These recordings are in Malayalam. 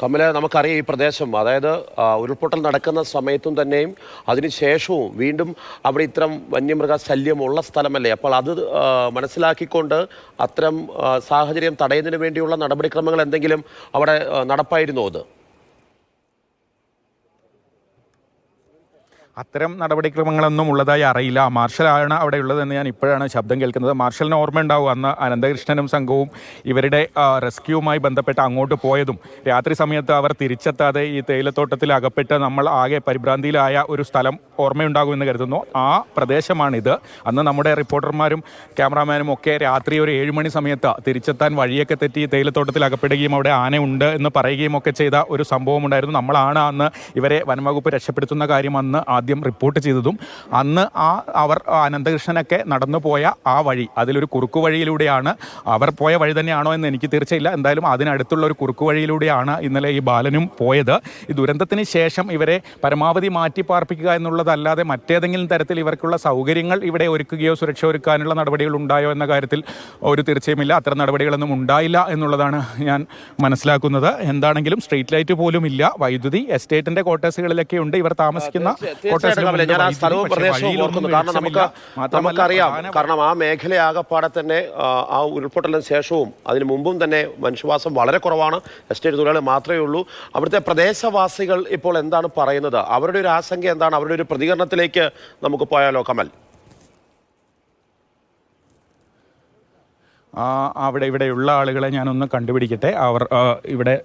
കമല, നമുക്കറിയാം ഈ പ്രദേശം, അതായത് ഉരുൾപൊട്ടൽ നടക്കുന്ന സമയത്തും തന്നെയും അതിനുശേഷവും വീണ്ടും അവിടെ ഇത്തരം വന്യമൃഗ ശല്യമുള്ള സ്ഥലമല്ലേ. അപ്പോൾ അത് മനസ്സിലാക്കിക്കൊണ്ട് അത്തരം സാഹചര്യം തടയുന്നതിന് വേണ്ടിയുള്ള നടപടിക്രമങ്ങൾ എന്തെങ്കിലും അവിടെ നടപ്പായിരുന്നോ? അത് അത്തരം നടപടിക്രമങ്ങളൊന്നും ഉള്ളതായി അറിയില്ല. മാർഷലാണ് അവിടെ ഉള്ളതെന്ന് ഞാൻ ഇപ്പോഴാണ് ശബ്ദം കേൾക്കുന്നത്. മാർഷലിന് ഓർമ്മയുണ്ടാവും, അന്ന് അനന്തകൃഷ്ണനും സംഘവും ഇവരുടെ റെസ്ക്യൂവുമായി ബന്ധപ്പെട്ട് അങ്ങോട്ട് പോയതും രാത്രി സമയത്ത് അവർ തിരിച്ചെത്താതെ ഈ തേയിലത്തോട്ടത്തിൽ അകപ്പെട്ട് നമ്മൾ ആകെ പരിഭ്രാന്തിയിലായ ഒരു സ്ഥലം ഓർമ്മയുണ്ടാകുമെന്ന് കരുതുന്നു. ആ പ്രദേശമാണിത്. അന്ന് നമ്മുടെ റിപ്പോർട്ടർമാരും ക്യാമറാമാനും ഒക്കെ രാത്രി ഒരു 7 മണി സമയത്ത് തിരിച്ചെത്താൻ വഴിയൊക്കെ തെറ്റി തേയിലത്തോട്ടത്തിൽ അകപ്പെടുകയും അവിടെ ആനയുണ്ട് എന്ന് പറയുകയും ഒക്കെ ചെയ്ത ഒരു സംഭവം ഉണ്ടായിരുന്നു. നമ്മളാണ് അന്ന് ഇവരെ വനംവകുപ്പ് രക്ഷപ്പെടുത്തുന്ന കാര്യം അന്ന് ആദ്യം റിപ്പോർട്ട് ചെയ്തതും. അന്ന് അവർ അനന്തകൃഷ്ണനൊക്കെ നടന്നു പോയ ആ വഴി, അതിലൊരു കുറുക്കു വഴിയിലൂടെയാണ്, അവർ പോയ വഴി തന്നെയാണോ എന്ന് എനിക്ക് തീർച്ചയില്ല, എന്തായാലും അതിനടുത്തുള്ള ഒരു കുറുക്കു വഴിയിലൂടെയാണ് ഇന്നലെ ഈ ബാലനും പോയത്. ഈ ദുരന്തത്തിന് ശേഷം ഇവരെ പരമാവധി മാറ്റി പാർപ്പിക്കുക എന്നുള്ളതല്ലാതെ മറ്റേതെങ്കിലും തരത്തിൽ ഇവർക്കുള്ള സൗകര്യങ്ങൾ ഇവിടെ ഒരുക്കുകയോ സുരക്ഷ ഒരുക്കാനുള്ള നടപടികൾ ഉണ്ടായോ എന്ന കാര്യത്തിൽ ഒരു തീർച്ചയുമില്ല. അത്തരം നടപടികളൊന്നും ഉണ്ടായില്ല എന്നുള്ളതാണ് ഞാൻ മനസ്സിലാക്കുന്നത്. എന്താണെങ്കിലും സ്ട്രീറ്റ് ലൈറ്റ് പോലും ഇല്ല. വൈദ്യുതി എസ്റ്റേറ്റിന്റെ ക്വാർട്ടേഴ്സുകളിലൊക്കെ ഉണ്ട് ഇവർ താമസിക്കുന്ന. ഞാൻ ആ സ്ഥലവും പ്രദേശവും ഓർക്കുന്നു. കാരണം നമുക്കറിയാം, കാരണം ആ മേഖലയാകപ്പാടെ തന്നെ ആ ഉരുൾപൊട്ടലിന് ശേഷവും അതിന് മുമ്പും തന്നെ മനുഷ്യവാസം വളരെ കുറവാണ്. എസ്റ്റേറ്റ് തൊഴിലാളി മാത്രമേ ഉള്ളൂ. അവിടുത്തെ പ്രദേശവാസികൾ ഇപ്പോൾ എന്താണ് പറയുന്നത്? അവരുടെ ഒരു ആശങ്ക എന്താണ്? അവരുടെ ഒരു പ്രതികരണത്തിലേക്ക് നമുക്ക് പോയാലോ കമൽ? ഇവിടെയുള്ള ആളുകളെ ഞാനൊന്ന് കണ്ടുപിടിക്കട്ടെ. അവർ ഇവിടെ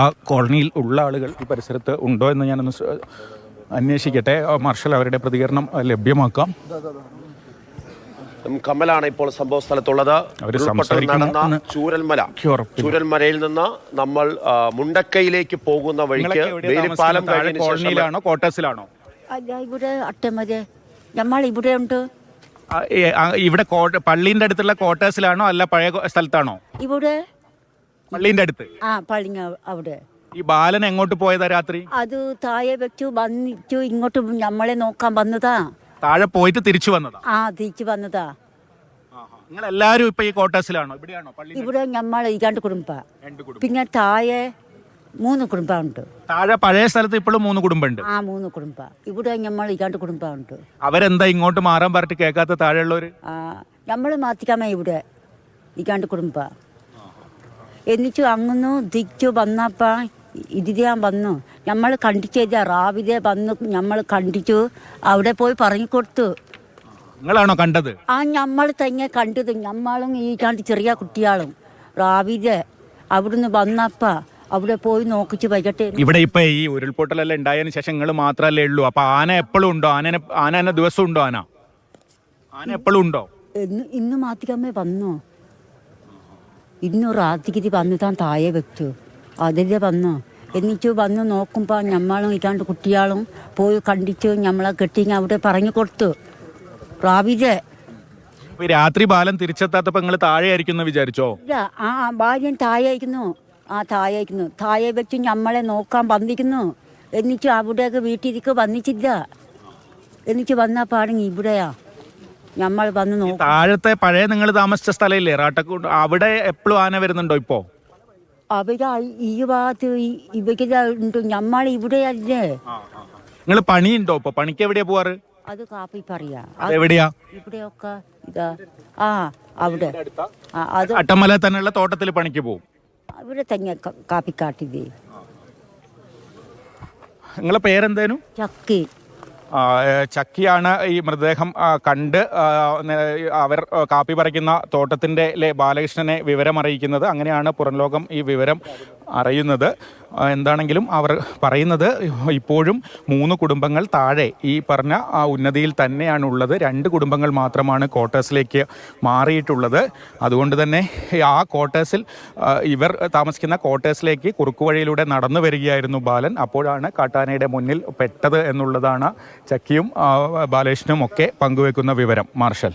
ആ കോളനിയിൽ ഉള്ള ആളുകൾ ഈ പരിസരത്ത് ഉണ്ടോ എന്ന് ഞാനൊന്ന് അന്വേഷിക്കട്ടെ. മാർഷൽ അവരുടെ പ്രതികരണം ലഭ്യമാക്കാം. കമലാണ് ഇപ്പോൾ സംഭവ സ്ഥലത്തുള്ളത്. നടന്ന ചൂരൽമലയിൽ നിന്ന് നമ്മൾ മുണ്ടക്കയിലേക്ക് പോകുന്ന വഴിക്ക് വേലിപ്പാലം കോളനിയിലാണോ കോട്ടേഴ്സിലാണോ? ഇവിടെ അട്ടമതെ നമ്മൾ ഇവിടെ ഉണ്ട്. ഇവിടെ പള്ളീന്റെ അടുത്തുള്ള ക്വാർട്ടേഴ്സിലാണോ അല്ല പഴയ സ്ഥലത്താണോ? ഇവിടെ പള്ളീന്റെ അടുത്ത്. പള്ളി അവിടെ. ഈ ബാലൻ എങ്ങോട്ട് പോയതാ രാത്രി? അത് താഴെ വെച്ചു വന്നിച്ചു ഇങ്ങോട്ട് നമ്മളെ നോക്കാൻ വന്നതാ. താഴെ പോയിട്ട് തിരിച്ചു വന്നതാ? തിരിച്ചു വന്നതാ. നിങ്ങൾ എല്ലാരും ഇപ്പൊ ഈ ക്വാർട്ടേഴ്സിലാണോ? ഇവിടെയാണോ? ഇവിടെ നമ്മൾ 2 കുടുംബം, പിന്നെ താഴെ 3 കുടുംബം ഉണ്ട്. താഴെ പഴയ സ്ഥലത്ത് ഇപ്പോഴും 3 കുടുംബമുണ്ട്. 3 കുടുംബം. ഇവിടെ നമ്മൾ 2 കുടുംബം ഉണ്ട്. അവരെന്താ ഇങ്ങോട്ട് മാറാൻ പറഞ്ഞിട്ട് കേൾക്കാത്ത? താഴെയുള്ളവര് നമ്മൾ മാറ്റിക്കാമേ ഇവിടെ 2 കുടുംബം. എന്നിട്ട് അങ്ങ് തിരിച്ചു വന്നപ്പ ഇതിയാൻ വന്നു. നമ്മൾ കണ്ടിച്ച രാവിലെ വന്ന് നമ്മൾ കണ്ടിച്ചു. അവിടെ പോയി പറഞ്ഞു കൊടുത്തു. നിങ്ങളാണോ കണ്ടത്? നമ്മൾ തന്നെ കണ്ടത്. നമ്മളും ഈ ചെറിയ കുട്ടികളും രാവിലെ അവിടുന്ന് വന്നപ്പ അവിടെ പോയി നോക്കിച്ച് വൈകിട്ട്. ഇവിടെ ഇപ്പൊ ഈ ഉരുൾപൊട്ടലെല്ലാം ഉണ്ടായതിനു ശേഷം നിങ്ങൾ മാത്രല്ലേ ഉള്ളൂ? അപ്പൊ ആന എപ്പോഴും ഉണ്ടോ? ആന ദിവസം ഉണ്ടോ? ആന എപ്പോഴും ഉണ്ടോ? ഇന്ന് മാത്തിക്കമ്മേ വന്നു. ഇന്ന് രാത്രിക്ക് വന്നു താൻ താഴെ വെച്ചു. അതിലെ വന്നു. എന്നിട്ട് വന്ന് നോക്കുമ്പോൾ നമ്മളും 2 കുട്ടികളും പോയി കണ്ടിച്ചു. നമ്മളെ കെട്ടി അവിടെ പറഞ്ഞു കൊടുത്തു രാവിലെ. രാത്രി ബാലൻ തിരിച്ചെത്താത്തപ്പോ നിങ്ങൾ താഴെ ആയിരിക്കും വിചാരിച്ചോ? ഇല്ല, ബാല്യൻ താഴെ അയക്കുന്നു. താഴെ വെച്ച് നമ്മളെ നോക്കാൻ വന്നിരിക്കുന്നു. എന്നിട്ട് അവിടേക്ക് വീട്ടിലേക്ക് വന്നിട്ടില്ല. എന്നിട്ട് വന്ന പാടെങ്കിൽ ഇവിടെയാ നമ്മൾ വന്ന് നോക്കും. താഴത്തെ പഴയ നിങ്ങൾ താമസിച്ച സ്ഥലമില്ലേ റാട്ടക്കൂട്ട്? അവിടെ എപ്പോഴും ആന വരുന്നുണ്ടോ? ഇപ്പോ അവിടെ ഈ ഭാഗത്ത് ഇവിടെ ഉണ്ട്. നമ്മൾ ഇവിടെയല്ലേ. നിങ്ങൾ പണിയുണ്ടോ? ഇപ്പൊ പണിക്ക് എവിടെയാ പോവാറ്? അത് കാപ്പി പറയാ. എവിടെയാ? ഇവിടെയൊക്കെ ഇതാ അവിടെ. അത് അട്ടമല തന്നെയുള്ള തോട്ടത്തിൽ പണിക്ക് പോകും. അവിടെ തന്നെ കാപ്പിക്കാട്ടില്ലേ. നിങ്ങളെ പേരെന്തേനു? ചക്കി. ചക്കിയാണ് ഈ മൃതദേഹം കണ്ട് അവർ കാപ്പി പറിക്കുന്ന തോട്ടത്തിൻ്റെ ബാലകൃഷ്ണനെ വിവരമറിയിക്കുന്നത്. അങ്ങനെയാണ് പുറം ലോകം ഈ വിവരം അറിയുന്നത്. എന്താണെങ്കിലും അവർ പറയുന്നത് ഇപ്പോഴും 3 കുടുംബങ്ങൾ താഴെ ഈ പറഞ്ഞ ഉന്നതിയിൽ തന്നെയാണ് ഉള്ളത്. 2 കുടുംബങ്ങൾ മാത്രമാണ് ക്വാർട്ടേഴ്സിലേക്ക് മാറിയിട്ടുള്ളത്. അതുകൊണ്ട് തന്നെ ആ ക്വാർട്ടേഴ്സിൽ ഇവർ താമസിക്കുന്ന ക്വാർട്ടേഴ്സിലേക്ക് കുറുക്കുവഴിയിലൂടെ നടന്നു വരികയായിരുന്നു ബാലൻ. അപ്പോഴാണ് കാട്ടാനയുടെ മുന്നിൽ പെട്ടത് എന്നുള്ളതാണ് ചക്കിയും ബാലകൃഷ്ണനും ഒക്കെ പങ്കുവെക്കുന്ന വിവരം. മാർഷൽ.